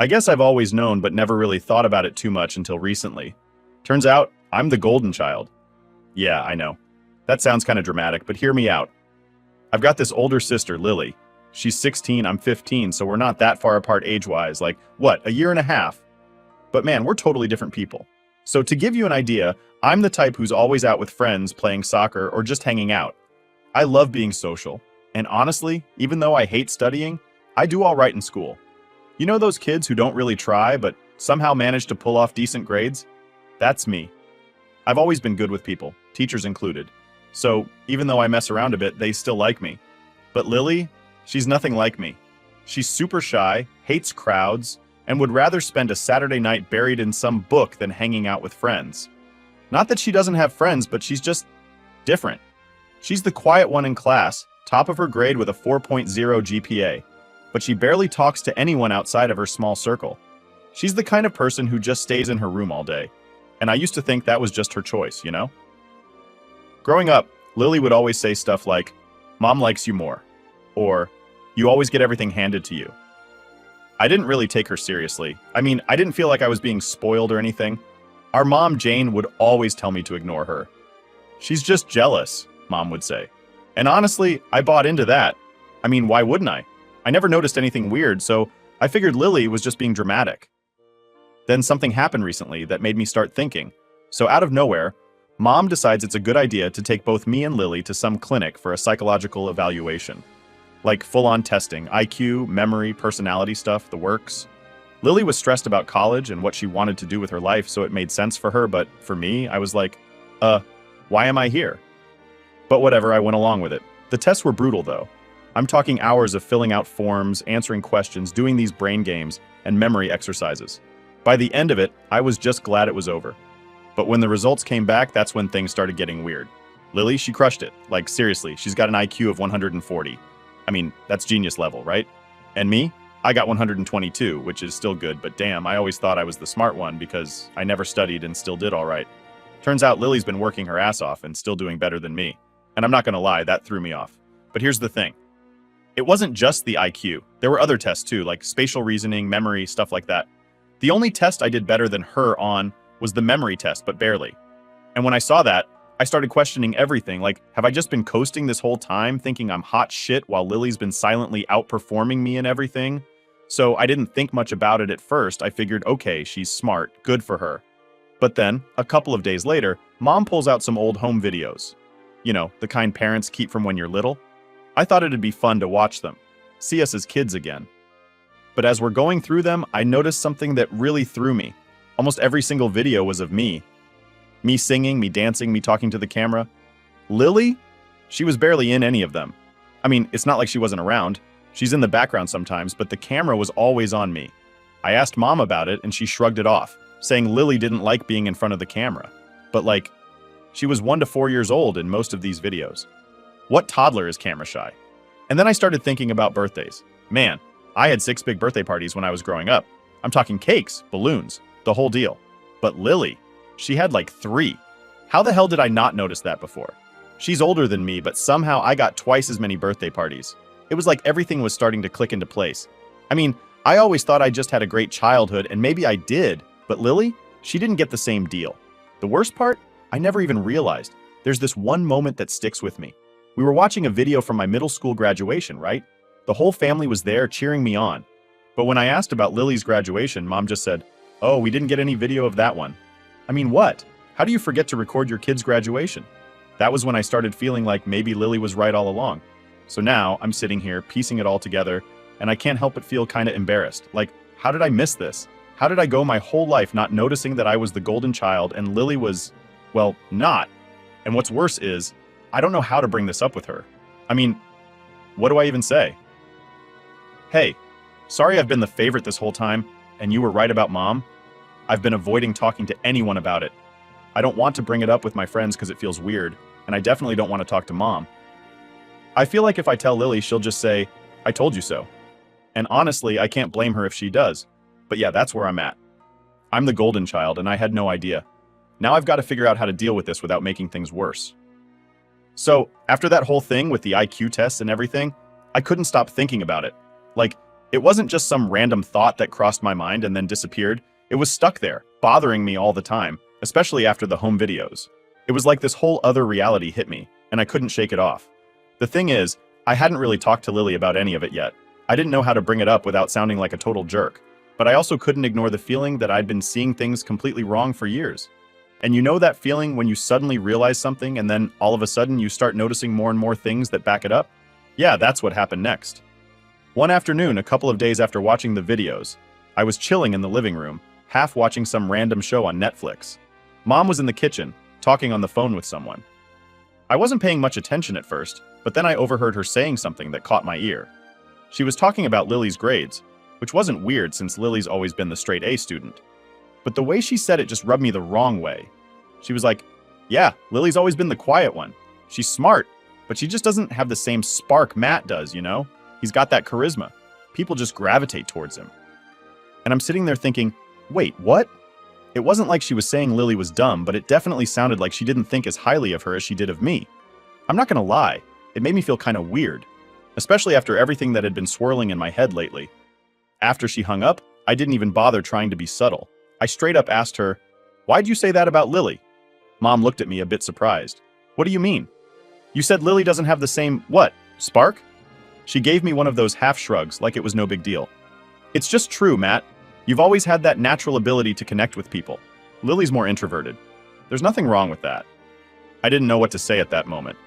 I guess I've always known but never really thought about it too much until recently. Turns out, I'm the golden child. Yeah, I know. That sounds kind of dramatic, but hear me out. I've got this older sister, Lily. She's 16, I'm 15, so we're not that far apart age-wise, like, what, a year and a half? But man, we're totally different people. So to give you an idea, I'm the type who's always out with friends playing soccer or just hanging out. I love being social. And honestly, even though I hate studying, I do all right in school. You know those kids who don't really try but somehow manage to pull off decent grades? That's me. I've always been good with people, teachers included. So even though I mess around a bit, they still like me. But Lily, she's nothing like me. She's super shy, hates crowds, and would rather spend a Saturday night buried in some book than hanging out with friends. Not that she doesn't have friends, but she's just different. She's the quiet one in class, top of her grade with a 4.0 GPA, but she barely talks to anyone outside of her small circle. She's the kind of person who just stays in her room all day. And I used to think that was just her choice, you know? Growing up, Lily would always say stuff like, "Mom likes you more," or "You always get everything handed to you." I didn't really take her seriously. I mean, I didn't feel like I was being spoiled or anything. Our mom, Jane, would always tell me to ignore her. "She's just jealous," Mom would say. And honestly, I bought into that. I mean, why wouldn't I? I never noticed anything weird, so I figured Lily was just being dramatic. Then something happened recently that made me start thinking. So out of nowhere, Mom decides it's a good idea to take both me and Lily to some clinic for a psychological evaluation. Like full-on testing, IQ, memory, personality stuff, the works. Lily was stressed about college and what she wanted to do with her life, so it made sense for her, but for me, I was like, why am I here? But whatever, I went along with it. The tests were brutal though. I'm talking hours of filling out forms, answering questions, doing these brain games, and memory exercises. By the end of it, I was just glad it was over. But when the results came back, that's when things started getting weird. Lily, she crushed it. Like seriously, she's got an IQ of 140. I mean, that's genius level, right? And me? I got 122, which is still good, but damn, I always thought I was the smart one because I never studied and still did all right. Turns out Lily's been working her ass off and still doing better than me. And I'm not gonna lie, that threw me off. But here's the thing. It wasn't just the IQ. There were other tests too, like spatial reasoning, memory, stuff like that. The only test I did better than her on was the memory test, but barely. And when I saw that, I started questioning everything, like, have I just been coasting this whole time, thinking I'm hot shit while Lily's been silently outperforming me in everything? So I didn't think much about it at first. I figured, okay, she's smart, good for her. But then, a couple of days later, Mom pulls out some old home videos. You know, the kind parents keep from when you're little. I thought it'd be fun to watch them, see us as kids again. But as we're going through them, I noticed something that really threw me. Almost every single video was of me. Me singing, me dancing, me talking to the camera. Lily? She was barely in any of them. I mean, it's not like she wasn't around. She's in the background sometimes, but the camera was always on me. I asked Mom about it and she shrugged it off, saying Lily didn't like being in front of the camera. But like, she was 1 to 4 years old in most of these videos. What toddler is camera shy? And then I started thinking about birthdays. Man, I had 6 big birthday parties when I was growing up. I'm talking cakes, balloons, the whole deal. But Lily, she had like 3. How the hell did I not notice that before? She's older than me, but somehow I got twice as many birthday parties. It was like everything was starting to click into place. I mean, I always thought I just had a great childhood, and maybe I did, but Lily, she didn't get the same deal. The worst part? I never even realized. There's this one moment that sticks with me. We were watching a video from my middle school graduation, right? The whole family was there cheering me on. But when I asked about Lily's graduation, Mom just said, "Oh, we didn't get any video of that one." I mean, what? How do you forget to record your kid's graduation? That was when I started feeling like maybe Lily was right all along. So now I'm sitting here piecing it all together, and I can't help but feel kind of embarrassed. Like, how did I miss this? How did I go my whole life not noticing that I was the golden child and Lily was, well, not? And what's worse is, I don't know how to bring this up with her. I mean, what do I even say? Hey, sorry I've been the favorite this whole time, and you were right about Mom. I've been avoiding talking to anyone about it. I don't want to bring it up with my friends because it feels weird, and I definitely don't want to talk to Mom. I feel like if I tell Lily, she'll just say, "I told you so." And honestly, I can't blame her if she does. But yeah, that's where I'm at. I'm the golden child, and I had no idea. Now I've got to figure out how to deal with this without making things worse. So, after that whole thing with the IQ tests and everything, I couldn't stop thinking about it. Like, It wasn't just some random thought that crossed my mind and then disappeared. It was stuck there, bothering me all the time, especially after the home videos. It was like this whole other reality hit me, and I couldn't shake it off. The thing is, I hadn't really talked to Lily about any of it yet. I didn't know how to bring it up without sounding like a total jerk, but I also couldn't ignore the feeling that I'd been seeing things completely wrong for years. And you know that feeling when you suddenly realize something and then all of a sudden you start noticing more and more things that back it up? Yeah, that's what happened next. One afternoon, a couple of days after watching the videos, I was chilling in the living room, half watching some random show on Netflix. Mom was in the kitchen, talking on the phone with someone. I wasn't paying much attention at first, but then I overheard her saying something that caught my ear. She was talking about Lily's grades, which wasn't weird since Lily's always been the straight A student. But the way she said it just rubbed me the wrong way. She was like, yeah, Lily's always been the quiet one. She's smart, but she just doesn't have the same spark Matt does, you know? He's got that charisma. People just gravitate towards him. And I'm sitting there thinking, wait, what? It wasn't like she was saying Lily was dumb, but it definitely sounded like she didn't think as highly of her as she did of me. I'm not gonna lie, it made me feel kind of weird, especially after everything that had been swirling in my head lately. After she hung up, I didn't even bother trying to be subtle. I straight up asked her, why'd you say that about Lily? Mom looked at me a bit surprised. What do you mean? You said Lily doesn't have the same, what, spark? She gave me one of those half shrugs like it was no big deal. It's just true, Matt. You've always had that natural ability to connect with people. Lily's more introverted. There's nothing wrong with that. I didn't know what to say at that moment.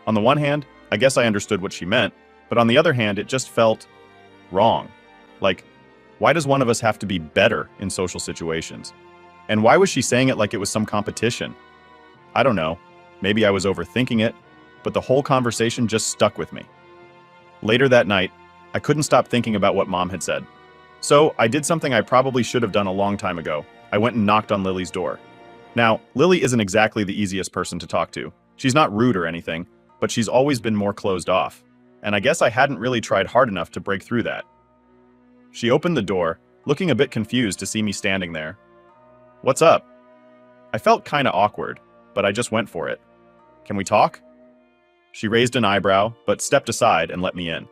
On the one hand, I guess I understood what she meant, but on the other hand, it just felt wrong. Like, why does one of us have to be better in social situations? And why was she saying it like it was some competition? I don't know. Maybe I was overthinking it, but the whole conversation just stuck with me. Later that night, I couldn't stop thinking about what Mom had said. So I did something I probably should have done a long time ago. I went and knocked on Lily's door. Now, Lily isn't exactly the easiest person to talk to. She's not rude or anything, but she's always been more closed off. And I guess I hadn't really tried hard enough to break through that. She opened the door, looking a bit confused to see me standing there. What's up? I felt kinda awkward, but I just went for it. Can we talk? She raised an eyebrow, but stepped aside and let me in.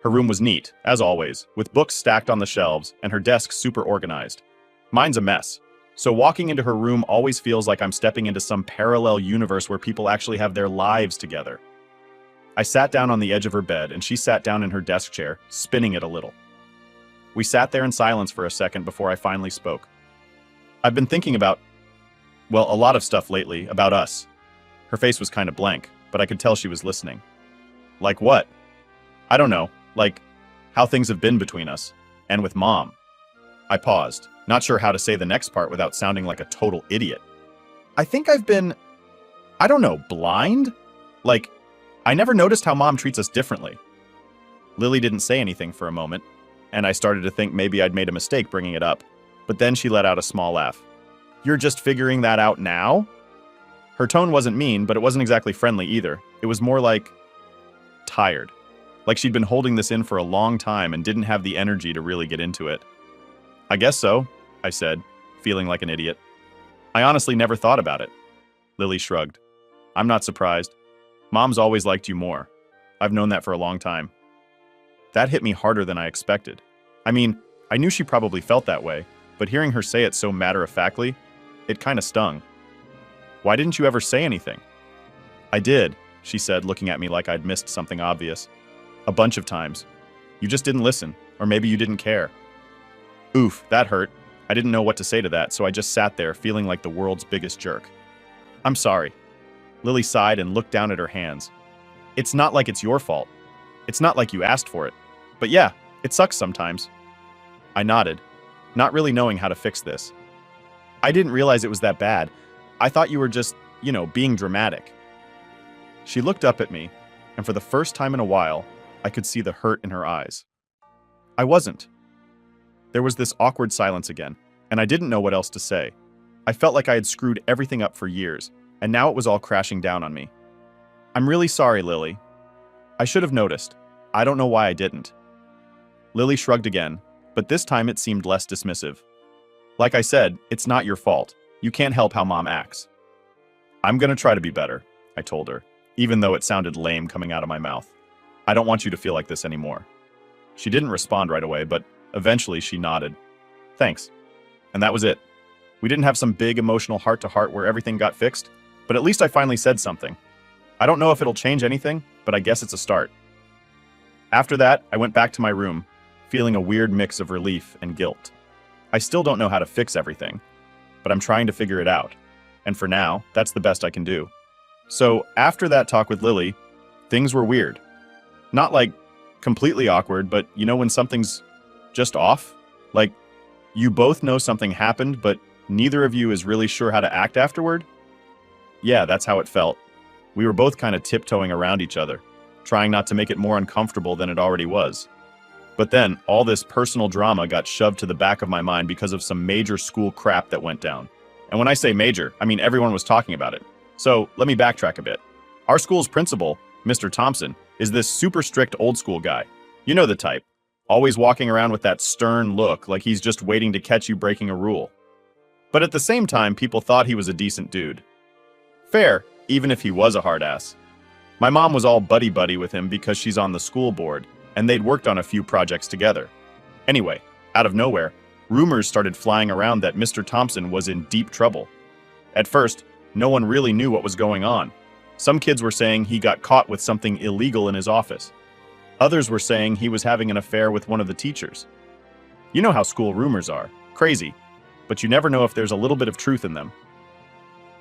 Her room was neat, as always, with books stacked on the shelves and her desk super organized. Mine's a mess, so walking into her room always feels like I'm stepping into some parallel universe where people actually have their lives together. I sat down on the edge of her bed and she sat down in her desk chair, spinning it a little. We sat there in silence for a second before I finally spoke. I've been thinking about, well, a lot of stuff lately, about us. Her face was kind of blank, but I could tell she was listening. Like what? I don't know, like how things have been between us, and with Mom. I paused, not sure how to say the next part without sounding like a total idiot. I think I've been, I don't know, blind? Like, I never noticed how Mom treats us differently. Lily didn't say anything for a moment, and I started to think maybe I'd made a mistake bringing it up, but then she let out a small laugh. You're just figuring that out now? Her tone wasn't mean, but it wasn't exactly friendly either. It was more like tired. Like she'd been holding this in for a long time and didn't have the energy to really get into it. I guess so, I said, feeling like an idiot. I honestly never thought about it. Lily shrugged. I'm not surprised. Mom's always liked you more. I've known that for a long time. That hit me harder than I expected. I mean, I knew she probably felt that way, but hearing her say it so matter-of-factly, it kind of stung. Why didn't you ever say anything? I did, she said, looking at me like I'd missed something obvious. A bunch of times. You just didn't listen, or maybe you didn't care. Oof, that hurt. I didn't know what to say to that, so I just sat there feeling like the world's biggest jerk. I'm sorry. Lily sighed and looked down at her hands. It's not like it's your fault. It's not like you asked for it. But yeah, it sucks sometimes. I nodded, not really knowing how to fix this. I didn't realize it was that bad. I thought you were just, being dramatic. She looked up at me, and for the first time in a while, I could see the hurt in her eyes. I wasn't. There was this awkward silence again, and I didn't know what else to say. I felt like I had screwed everything up for years, and now it was all crashing down on me. I'm really sorry, Lily. I should have noticed. I don't know why I didn't. Lily shrugged again, but this time it seemed less dismissive. Like I said, it's not your fault. You can't help how Mom acts. I'm gonna try to be better, I told her, even though it sounded lame coming out of my mouth. I don't want you to feel like this anymore. She didn't respond right away, but eventually she nodded. Thanks. And that was it. We didn't have some big emotional heart-to-heart where everything got fixed, but at least I finally said something. I don't know if it'll change anything, but I guess it's a start. After that, I went back to my room, feeling a weird mix of relief and guilt. I still don't know how to fix everything, but I'm trying to figure it out. And for now, that's the best I can do. So after that talk with Lily, things were weird. Not like completely awkward, but you know when something's just off? Like, you both know something happened, but neither of you is really sure how to act afterward? Yeah, that's how it felt. We were both kind of tiptoeing around each other, trying not to make it more uncomfortable than it already was. But then, all this personal drama got shoved to the back of my mind because of some major school crap that went down. And when I say major, I mean everyone was talking about it. So, let me backtrack a bit. Our school's principal, Mr. Thompson, is this super strict old school guy. You know the type. Always walking around with that stern look like he's just waiting to catch you breaking a rule. But at the same time, people thought he was a decent dude. Fair, even if he was a hard ass. My mom was all buddy-buddy with him because she's on the school board, and they'd worked on a few projects together. Anyway, out of nowhere, rumors started flying around that Mr. Thompson was in deep trouble. At first, no one really knew what was going on. Some kids were saying he got caught with something illegal in his office. Others were saying he was having an affair with one of the teachers. You know how school rumors are. Crazy. But you never know if there's a little bit of truth in them.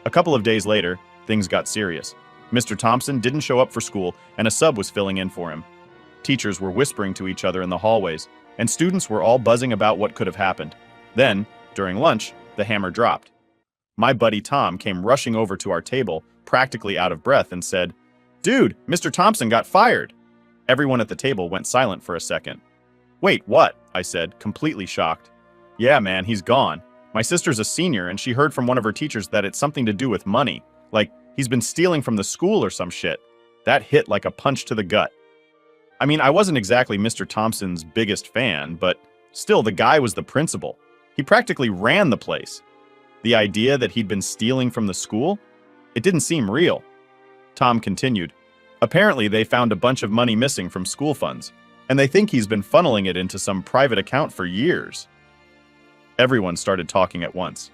A couple of days later, things got serious. Mr. Thompson didn't show up for school, and a sub was filling in for him. Teachers were whispering to each other in the hallways, and students were all buzzing about what could have happened. Then, during lunch, the hammer dropped. My buddy Tom came rushing over to our table, practically out of breath, and said, "Dude, Mr. Thompson got fired." Everyone at the table went silent for a second. "Wait, what?" I said, completely shocked. "Yeah, man, he's gone. My sister's a senior, and she heard from one of her teachers that it's something to do with money. Like, he's been stealing from the school or some shit." That hit like a punch to the gut. I mean, I wasn't exactly Mr. Thompson's biggest fan, but still, the guy was the principal. He practically ran the place. The idea that he'd been stealing from the school? It didn't seem real. Tom continued. Apparently, they found a bunch of money missing from school funds, and they think he's been funneling it into some private account for years. Everyone started talking at once.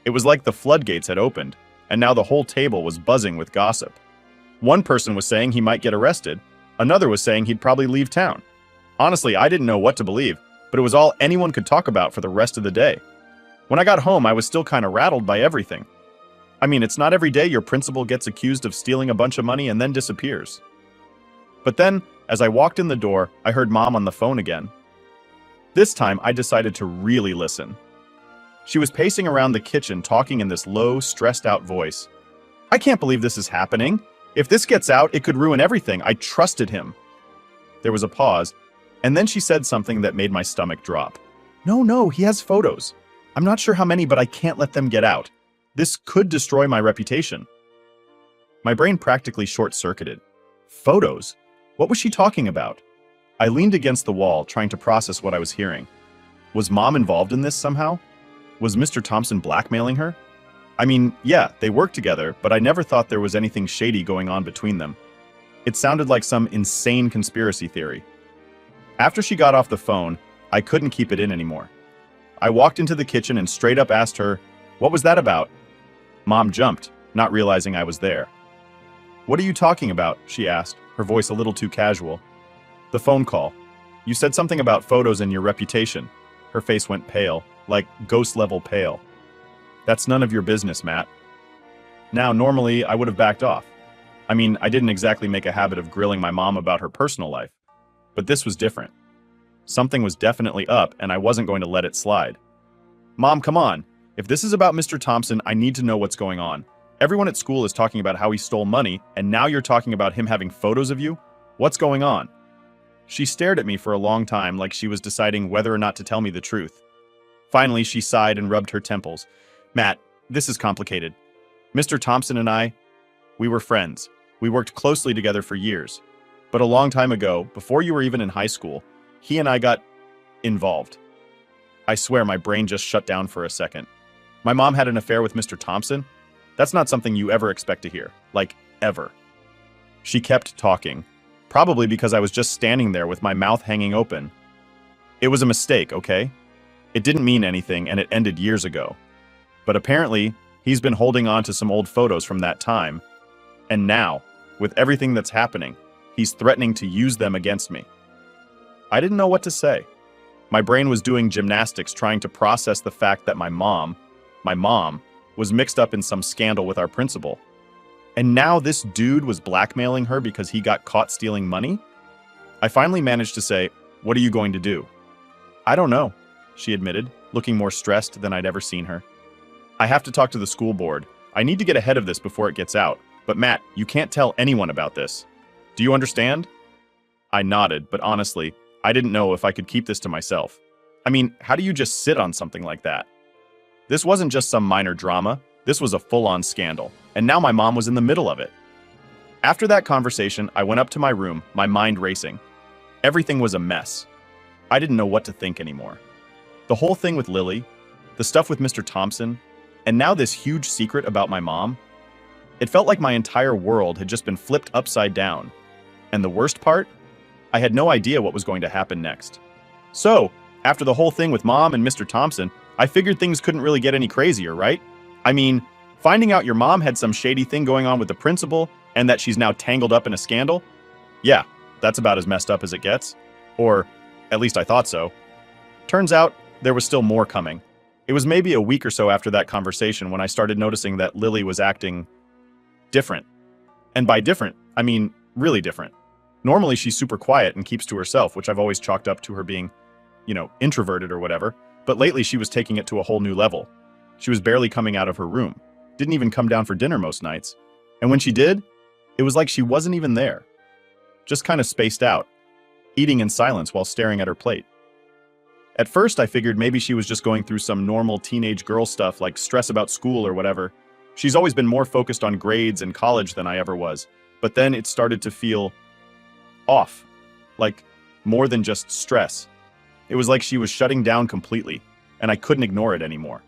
It was like the floodgates had opened, and now the whole table was buzzing with gossip. One person was saying he might get arrested. Another was saying he'd probably leave town. Honestly, I didn't know what to believe, but it was all anyone could talk about for the rest of the day. When I got home, I was still kind of rattled by everything. I mean, it's not every day your principal gets accused of stealing a bunch of money and then disappears. But then, as I walked in the door, I heard Mom on the phone again. This time, I decided to really listen. She was pacing around the kitchen talking in this low, stressed-out voice. "I can't believe this is happening. If this gets out, it could ruin everything. I trusted him." There was a pause, and then she said something that made my stomach drop. No, he has photos. I'm not sure how many, but I can't let them get out. This could destroy my reputation." My brain practically short-circuited. Photos? What was she talking about? I leaned against the wall, trying to process what I was hearing. Was Mom involved in this somehow? Was Mr. Thompson blackmailing her? I mean, yeah, they worked together, but I never thought there was anything shady going on between them. It sounded like some insane conspiracy theory. After she got off the phone, I couldn't keep it in anymore. I walked into the kitchen and straight up asked her, "What was that about?" Mom jumped, not realizing I was there. "What are you talking about?" she asked, her voice a little too casual. "The phone call. You said something about photos and your reputation." Her face went pale, like ghost-level pale. "That's none of your business, Matt." Now, normally, I would have backed off. I mean, I didn't exactly make a habit of grilling my mom about her personal life. But this was different. Something was definitely up, and I wasn't going to let it slide. "Mom, come on. If this is about Mr. Thompson, I need to know what's going on. Everyone at school is talking about how he stole money, and now you're talking about him having photos of you? What's going on?" She stared at me for a long time like she was deciding whether or not to tell me the truth. Finally, she sighed and rubbed her temples. "Matt, this is complicated. Mr. Thompson and we were friends. We worked closely together for years. But a long time ago, before you were even in high school, he and I got involved." I swear my brain just shut down for a second. My mom had an affair with Mr. Thompson? That's not something you ever expect to hear. Like, ever. She kept talking, Probably because I was just standing there with my mouth hanging open. It was a mistake, okay? It didn't mean anything and it ended years ago. But apparently, he's been holding on to some old photos from that time. And now, with everything that's happening, he's threatening to use them against me. I didn't know what to say. My brain was doing gymnastics trying to process the fact that my mom, was mixed up in some scandal with our principal. And now this dude was blackmailing her because he got caught stealing money? I finally managed to say, "What are you going to do?" "I don't know," she admitted, looking more stressed than I'd ever seen her. "I have to talk to the school board. I need to get ahead of this before it gets out. But Matt, you can't tell anyone about this. Do you understand?" I nodded, but honestly, I didn't know if I could keep this to myself. I mean, how do you just sit on something like that? This wasn't just some minor drama. This was a full-on scandal. And now my mom was in the middle of it. After that conversation, I went up to my room, my mind racing. Everything was a mess. I didn't know what to think anymore. The whole thing with Lily, the stuff with Mr. Thompson, and now this huge secret about my mom. It felt like my entire world had just been flipped upside down. And the worst part? I had no idea what was going to happen next. So, after the whole thing with Mom and Mr. Thompson, I figured things couldn't really get any crazier, right? I mean, finding out your mom had some shady thing going on with the principal and that she's now tangled up in a scandal? Yeah, that's about as messed up as it gets. Or, at least I thought so. Turns out, there was still more coming. It was maybe a week or so after that conversation when I started noticing that Lily was acting different. And by different, I mean really different. Normally she's super quiet and keeps to herself, which I've always chalked up to her being, introverted or whatever. But lately she was taking it to a whole new level. She was barely coming out of her room. Didn't even come down for dinner most nights. And when she did, it was like she wasn't even there. Just kind of spaced out, eating in silence while staring at her plate. At first I figured maybe she was just going through some normal teenage girl stuff like stress about school or whatever. She's always been more focused on grades and college than I ever was. But then it started to feel off, like more than just stress. It was like she was shutting down completely, and I couldn't ignore it anymore.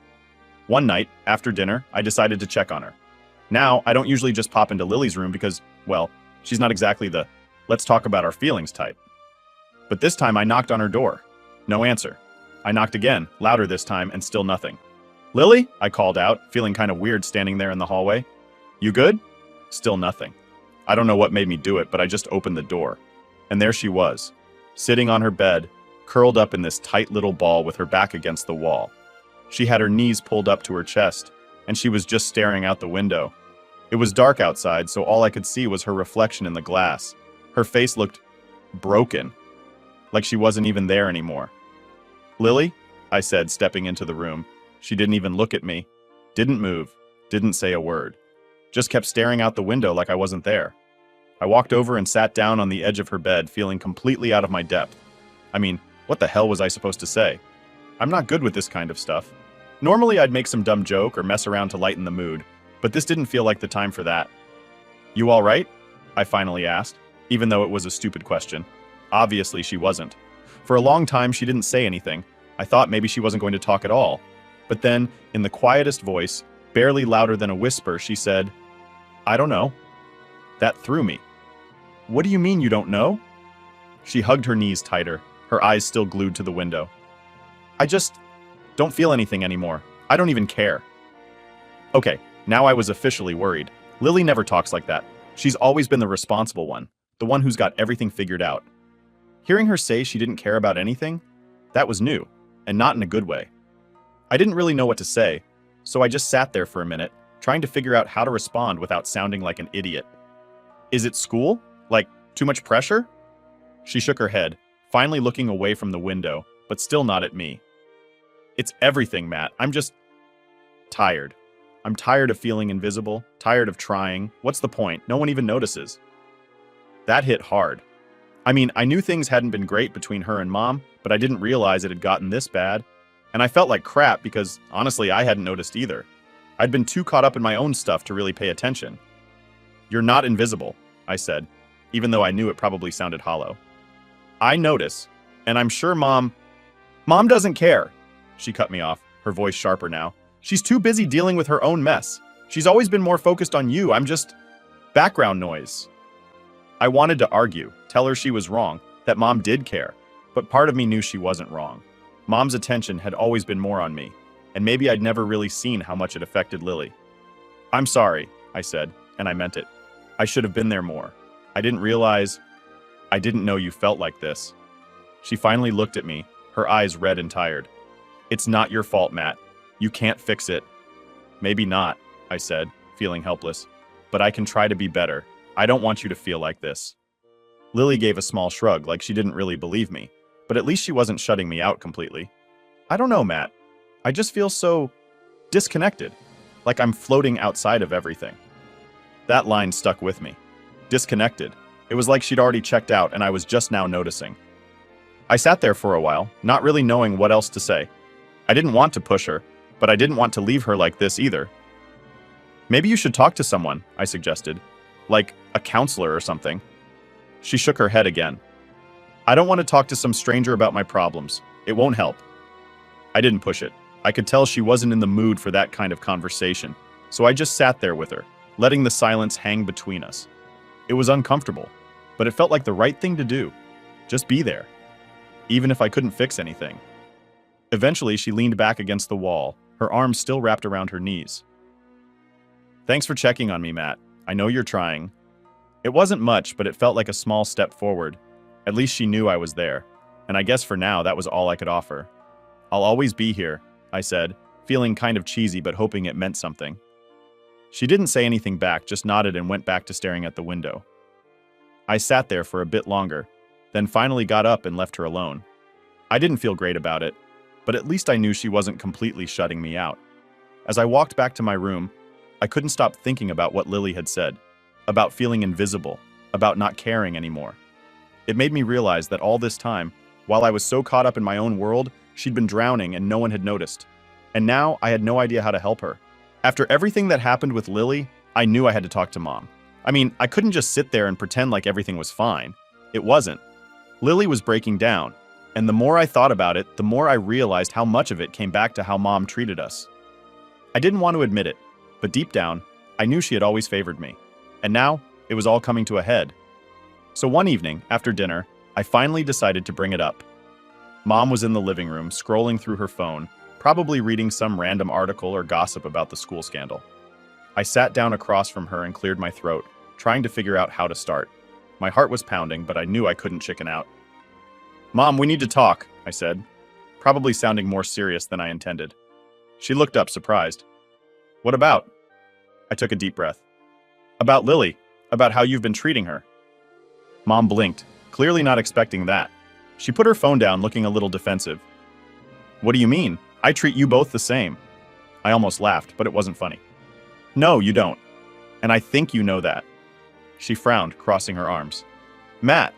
One night, after dinner, I decided to check on her. Now, I don't usually just pop into Lily's room because, well, she's not exactly the let's talk about our feelings type. But this time I knocked on her door. No answer. I knocked again, louder this time, and still nothing. "Lily?" I called out, feeling kind of weird standing there in the hallway. "You good?" Still nothing. I don't know what made me do it, but I just opened the door. And there she was, sitting on her bed, curled up in this tight little ball with her back against the wall. She had her knees pulled up to her chest, and she was just staring out the window. It was dark outside, so all I could see was her reflection in the glass. Her face looked broken, like she wasn't even there anymore. "Lily?" I said, stepping into the room. She didn't even look at me, didn't move, didn't say a word. Just kept staring out the window like I wasn't there. I walked over and sat down on the edge of her bed, feeling completely out of my depth. I mean, what the hell was I supposed to say? I'm not good with this kind of stuff. Normally I'd make some dumb joke or mess around to lighten the mood, but this didn't feel like the time for that. "You all right?" I finally asked, even though it was a stupid question. Obviously she wasn't. For a long time she didn't say anything. I thought maybe she wasn't going to talk at all. But then, in the quietest voice, barely louder than a whisper, she said, "I don't know." That threw me. "What do you mean you don't know?" She hugged her knees tighter, her eyes still glued to the window. "I just don't feel anything anymore. I don't even care." Okay, now I was officially worried. Lily never talks like that. She's always been the responsible one, the one who's got everything figured out. Hearing her say she didn't care about anything, that was new, and not in a good way. I didn't really know what to say, so I just sat there for a minute, trying to figure out how to respond without sounding like an idiot. "Is it school? Like, too much pressure?" She shook her head, finally looking away from the window, but still not at me. "It's everything, Matt. I'm just tired. I'm tired of feeling invisible, tired of trying. What's the point? No one even notices." That hit hard. I mean, I knew things hadn't been great between her and Mom, but I didn't realize it had gotten this bad. And I felt like crap because, honestly, I hadn't noticed either. I'd been too caught up in my own stuff to really pay attention. "You're not invisible," I said, even though I knew it probably sounded hollow. "I notice, and I'm sure Mom doesn't care." She cut me off, her voice sharper now. "She's too busy dealing with her own mess. She's always been more focused on you. I'm just background noise." I wanted to argue, tell her she was wrong, that Mom did care, but part of me knew she wasn't wrong. Mom's attention had always been more on me, and maybe I'd never really seen how much it affected Lily. "I'm sorry," I said, and I meant it. "I should have been there more. I didn't know you felt like this." She finally looked at me, her eyes red and tired. "It's not your fault, Matt. You can't fix it." "Maybe not," I said, feeling helpless. "But I can try to be better. I don't want you to feel like this." Lily gave a small shrug, like she didn't really believe me, but at least she wasn't shutting me out completely. "I don't know, Matt. I just feel so disconnected, like I'm floating outside of everything." That line stuck with me. Disconnected. It was like she'd already checked out and I was just now noticing. I sat there for a while, not really knowing what else to say. I didn't want to push her, but I didn't want to leave her like this either. "Maybe you should talk to someone," I suggested. "Like a counselor or something." She shook her head again. "I don't want to talk to some stranger about my problems. It won't help." I didn't push it. I could tell she wasn't in the mood for that kind of conversation, so I just sat there with her, letting the silence hang between us. It was uncomfortable, but it felt like the right thing to do. Just be there, even if I couldn't fix anything. Eventually, she leaned back against the wall, her arms still wrapped around her knees. "Thanks for checking on me, Matt. I know you're trying." It wasn't much, but it felt like a small step forward. At least she knew I was there, and I guess for now that was all I could offer. "I'll always be here," I said, feeling kind of cheesy but hoping it meant something. She didn't say anything back, just nodded and went back to staring at the window. I sat there for a bit longer, then finally got up and left her alone. I didn't feel great about it, but at least I knew she wasn't completely shutting me out. As I walked back to my room, I couldn't stop thinking about what Lily had said, about feeling invisible, about not caring anymore. It made me realize that all this time, while I was so caught up in my own world, she'd been drowning and no one had noticed. And now I had no idea how to help her. After everything that happened with Lily, I knew I had to talk to Mom. I mean, I couldn't just sit there and pretend like everything was fine. It wasn't. Lily was breaking down, and the more I thought about it, the more I realized how much of it came back to how Mom treated us. I didn't want to admit it, but deep down, I knew she had always favored me. And now, it was all coming to a head. So one evening, after dinner, I finally decided to bring it up. Mom was in the living room, scrolling through her phone, probably reading some random article or gossip about the school scandal. I sat down across from her and cleared my throat, trying to figure out how to start. My heart was pounding, but I knew I couldn't chicken out. "Mom, we need to talk," I said, probably sounding more serious than I intended. She looked up, surprised. "What about?" I took a deep breath. "About Lily, about how you've been treating her." Mom blinked, clearly not expecting that. She put her phone down, looking a little defensive. "What do you mean? I treat you both the same." I almost laughed, but it wasn't funny. "No, you don't. And I think you know that." She frowned, crossing her arms. "Matt,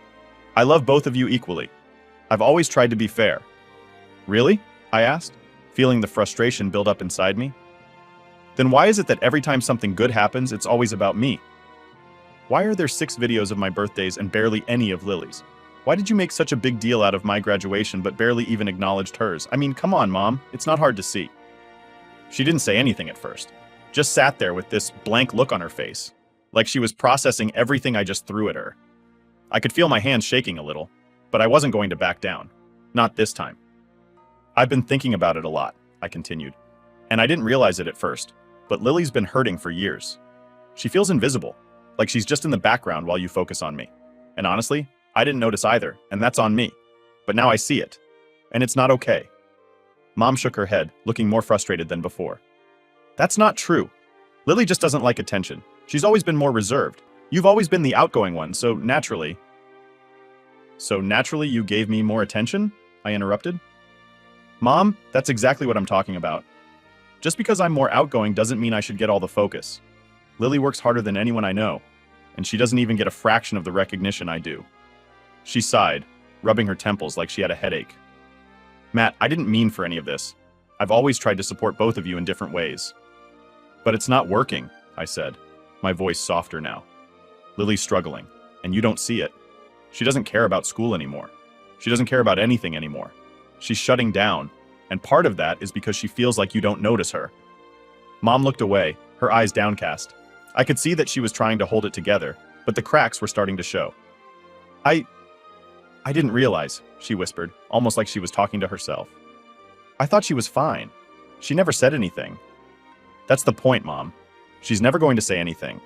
I love both of you equally. I've always tried to be fair." "Really?" I asked, feeling the frustration build up inside me. "Then why is it that every time something good happens, it's always about me? Why are there 6 videos of my birthdays and barely any of Lily's? Why did you make such a big deal out of my graduation but barely even acknowledged hers? I mean, come on, Mom, it's not hard to see." She didn't say anything at first, just sat there with this blank look on her face, like she was processing everything I just threw at her. I could feel my hands shaking a little, but I wasn't going to back down. Not this time. "I've been thinking about it a lot," I continued, "and I didn't realize it at first, but Lily's been hurting for years. She feels invisible, like she's just in the background while you focus on me. And honestly, I didn't notice either, and that's on me. But now I see it, and it's not okay." Mom shook her head, looking more frustrated than before. "That's not true. Lily just doesn't like attention. She's always been more reserved. You've always been the outgoing one, so naturally..." "So naturally you gave me more attention?" I interrupted. "Mom, that's exactly what I'm talking about. Just because I'm more outgoing doesn't mean I should get all the focus. Lily works harder than anyone I know, and she doesn't even get a fraction of the recognition I do." She sighed, rubbing her temples like she had a headache. "Matt, I didn't mean for any of this. I've always tried to support both of you in different ways." "But it's not working," I said, my voice softer now. "Lily's struggling, and you don't see it. She doesn't care about school anymore. She doesn't care about anything anymore. She's shutting down, and part of that is because she feels like you don't notice her." Mom looked away, her eyes downcast. I could see that she was trying to hold it together, but the cracks were starting to show. I didn't realize, she whispered, almost like she was talking to herself. I thought she was fine. She never said anything. That's the point, Mom. She's never going to say anything.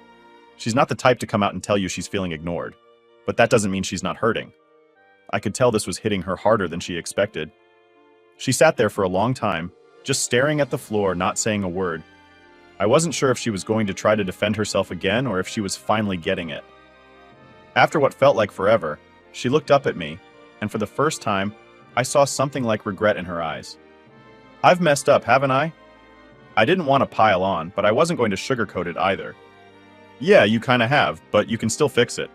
She's not the type to come out and tell you she's feeling ignored, but that doesn't mean she's not hurting. I could tell this was hitting her harder than she expected. She sat there for a long time, just staring at the floor, not saying a word. I wasn't sure if she was going to try to defend herself again or if she was finally getting it. After what felt like forever, she looked up at me, and for the first time, I saw something like regret in her eyes. I've messed up, haven't I? I didn't want to pile on, but I wasn't going to sugarcoat it either. Yeah, you kinda have, but you can still fix it.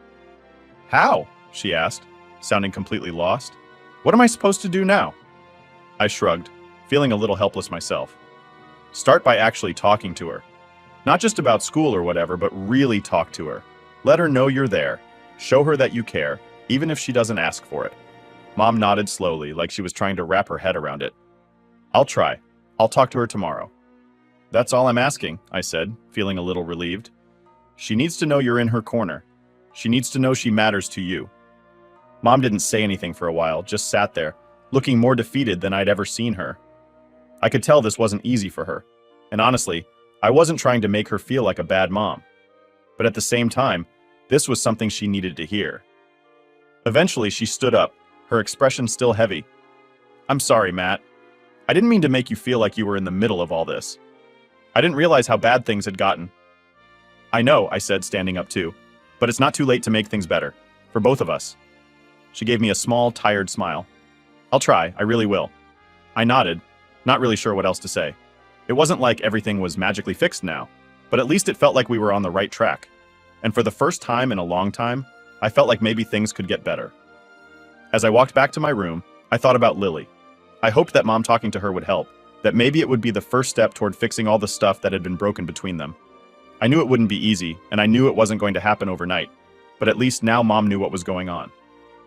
How? She asked, sounding completely lost. What am I supposed to do now? I shrugged, feeling a little helpless myself. Start by actually talking to her. Not just about school or whatever, but really talk to her. Let her know you're there. Show her that you care, even if she doesn't ask for it. Mom nodded slowly, like she was trying to wrap her head around it. I'll try. I'll talk to her tomorrow. That's all I'm asking, I said, feeling a little relieved. She needs to know you're in her corner. She needs to know she matters to you. Mom didn't say anything for a while, just sat there, looking more defeated than I'd ever seen her. I could tell this wasn't easy for her, and honestly, I wasn't trying to make her feel like a bad mom. But at the same time, this was something she needed to hear. Eventually, she stood up, her expression still heavy. I'm sorry, Matt. I didn't mean to make you feel like you were in the middle of all this. I didn't realize how bad things had gotten. I know, I said, standing up too, but it's not too late to make things better, for both of us. She gave me a small, tired smile. I'll try, I really will. I nodded, not really sure what else to say. It wasn't like everything was magically fixed now, but at least it felt like we were on the right track. And for the first time in a long time, I felt like maybe things could get better. As I walked back to my room, I thought about Lily. I hoped that Mom talking to her would help, that maybe it would be the first step toward fixing all the stuff that had been broken between them. I knew it wouldn't be easy, and I knew it wasn't going to happen overnight, but at least now Mom knew what was going on.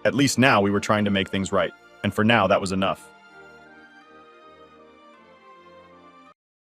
At least now we were trying to make things right, and for now that was enough.